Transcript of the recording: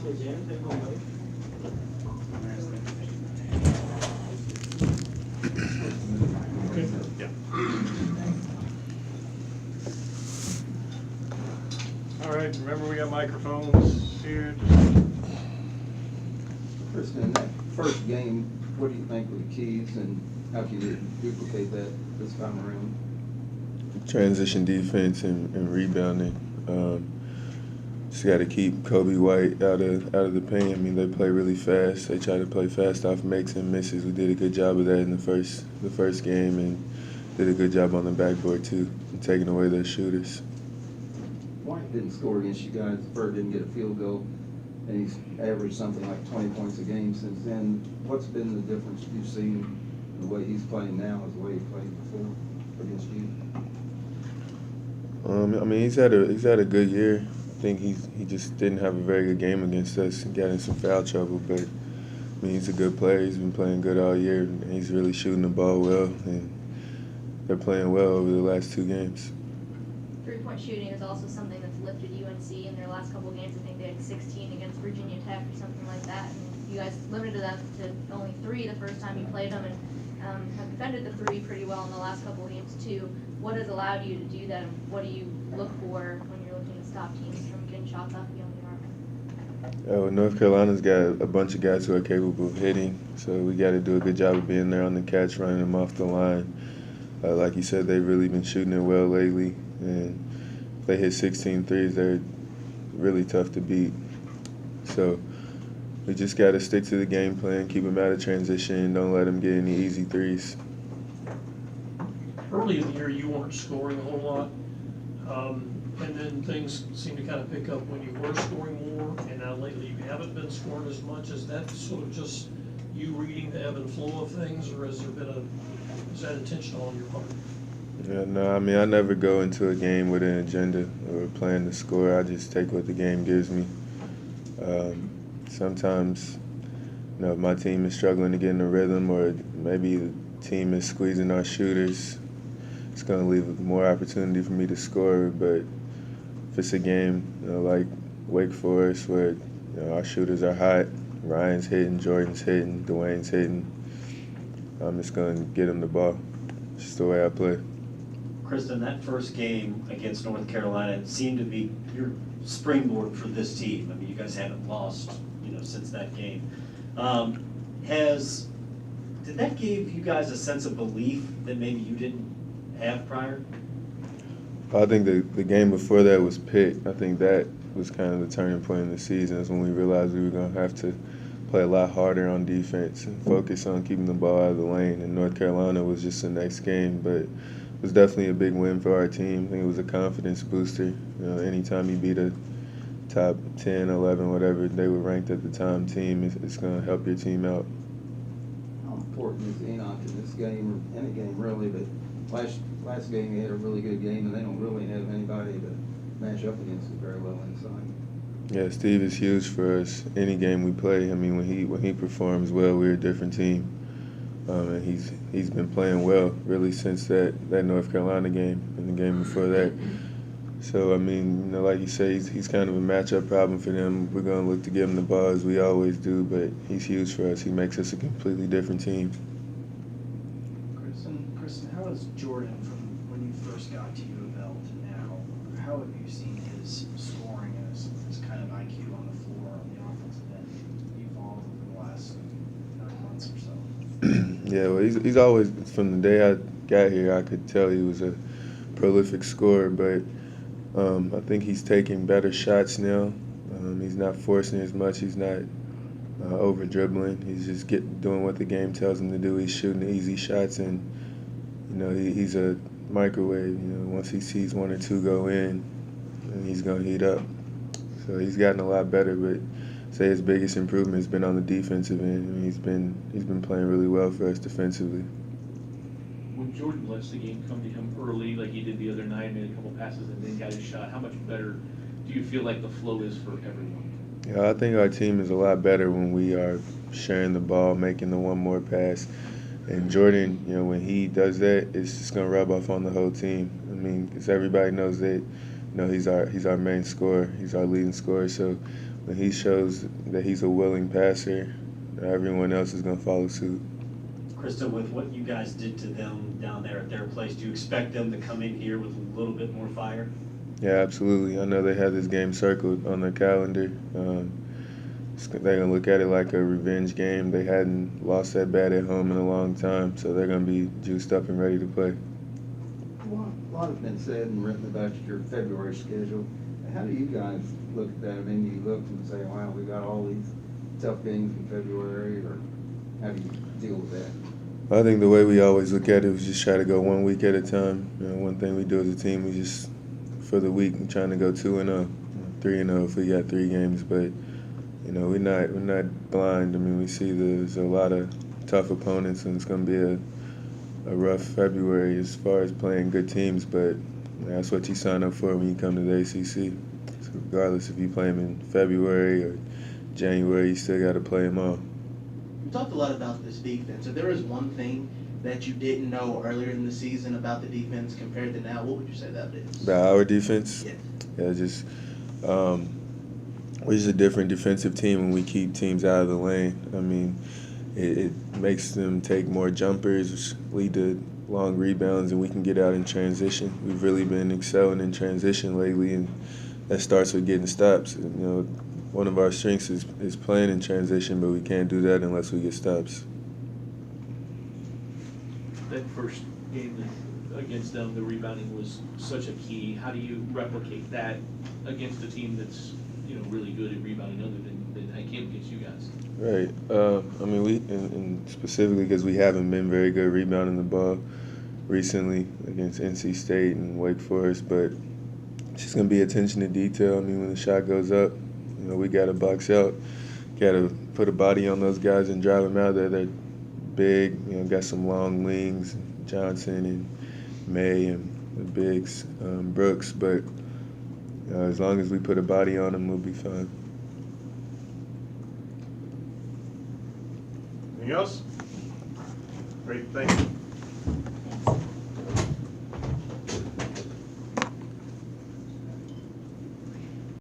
Yeah. All right, remember we got microphones here. Christen, in that first game, what do you think were the keys and how can you duplicate that this time around? Transition defense and rebounding. Just got to keep Kobe White out of the paint. I mean, they play really fast. They try to play fast off makes and misses. We did a good job of that in the first game, and did a good job on the backboard too, taking away their shooters. White didn't score against you guys. Bird didn't get a field goal, and he's averaged something like 20 points a game since then. What's been the difference you've seen in the way he's playing now as the way he played before against you? I mean, he's had a good year. I think he just didn't have a very good game against us and got in some foul trouble. But I mean, he's a good player. He's been playing good all year, and he's really shooting the ball well. And they're playing well over the last 2 games. Three-point shooting is also something that's lifted UNC in their last couple of games. I think they had 16 against Virginia Tech or something like that. And you guys limited them to only 3 the first time you played them, and have defended the 3 pretty well in the last couple of games too. What has allowed you to do that, and what do you look for when you're looking to stop teams from getting shots off beyond the arc? North Carolina's got a bunch of guys who are capable of hitting, so we got to do a good job of being there on the catch, running them off the line. Like you said, they've really been shooting it well lately, and if they hit 16 threes, they're really tough to beat. So we just got to stick to the game plan, keep them out of transition, don't let them get any easy threes. Early in the year, you weren't scoring a whole lot, and then things seemed to kind of pick up when you were scoring more, and now lately you haven't been scoring as much. Is that sort of just you reading the ebb and flow of things, or has there been is that intentional on your part? Yeah, no, I mean, I never go into a game with an agenda or a plan to score. I just take what the game gives me. Sometimes, if my team is struggling to get in a rhythm, or maybe the team is squeezing our shooters, it's going to leave more opportunity for me to score. But if it's a game like Wake Forest where our shooters are hot, Ryan's hitting, Jordan's hitting, Dwayne's hitting, I'm just going to get him the ball. It's just the way I play. Christen, that first game against North Carolina seemed to be your springboard for this team. I mean, you guys haven't lost, since that game. Did that give you guys a sense of belief that maybe you didn't have prior? I think the game before that was Pitt. I think that was kind of the turning point in the season. Is when we realized we were going to have to play a lot harder on defense and focus on keeping the ball out of the lane. And North Carolina was just the next game, but it was definitely a big win for our team. I think it was a confidence booster. Anytime you beat a top 10, 11, whatever they were ranked at the time team, it's going to help your team out. How important is Enoch in this game, or any game really? But last game he had a really good game, and they don't really have anybody to match up against it very well inside. Yeah, Steve is huge for us. Any game we play, I mean, when he performs well, we're a different team. And he's been playing well really since that North Carolina game and the game before that. So I mean, like you say, he's kind of a matchup problem for them. We're gonna look to give him the ball as we always do, but he's huge for us. He makes us a completely different team. Christen, how has Jordan, from when you first got to UofL to now, how have you seen his scoring and his kind of IQ on the floor on the offensive end evolve over the last 9 months or so? Yeah, well, he's always, from the day I got here, I could tell he was a prolific scorer, but I think he's taking better shots now. He's not forcing as much. He's not over dribbling. He's just doing what the game tells him to do. He's shooting easy shots, and he's a microwave. Once he sees 1 or 2 go in, and he's gonna heat up. So he's gotten a lot better. But say his biggest improvement has been on the defensive end. I mean, he's been playing really well for us defensively. When Jordan lets the game come to him early, like he did the other night, made a couple passes and then got his shot, how much better do you feel like the flow is for everyone? Yeah, I think our team is a lot better when we are sharing the ball, making the one more pass. And Jordan, when he does that, it's just going to rub off on the whole team. I mean, because everybody knows that, he's our main scorer. He's our leading scorer. So But he shows that he's a willing passer. Everyone else is going to follow suit. Christen, with what you guys did to them down there at their place, do you expect them to come in here with a little bit more fire? Yeah, absolutely. I know they have this game circled on their calendar. They're going to look at it like a revenge game. They hadn't lost that bad at home in a long time, so they're going to be juiced up and ready to play. A lot has been said and written about your February schedule. How do you guys look at that? I mean, you look and say, wow, we got all these tough games in February, or how do you deal with that? I think the way we always look at it is just try to go 1 week at a time. One thing we do as a team, we just, for the week, we're trying to go 2-0, 3-0 if we got 3 games. But, we're not blind. I mean, we see there's a lot of tough opponents, and it's going to be a rough February as far as playing good teams, but that's what you sign up for when you come to the ACC. So regardless if you play them in February or January, you still got to play them all. We talked a lot about this defense. If there was one thing that you didn't know earlier in the season about the defense compared to now, what would you say that is? About our defense? Yes. Yeah, just we're just a different defensive team when we keep teams out of the lane. I mean, it makes them take more jumpers, which lead to long rebounds, and we can get out in transition. We've really been excelling in transition lately, and that starts with getting stops. One of our strengths is playing in transition, but we can't do that unless we get stops. That first game against them, the rebounding was such a key. How do you replicate that against a team that's really good at rebounding other than I came against you guys? Right. I mean, and specifically because we haven't been very good rebounding the ball recently against NC State and Wake Forest, but it's just going to be attention to detail. I mean, when the shot goes up, we got to box out, got to put a body on those guys and drive them out there. They're big, got some long wings, Johnson and May and the bigs, Brooks, but as long as we put a body on them, we'll be fine. Anything else? Great, thank you.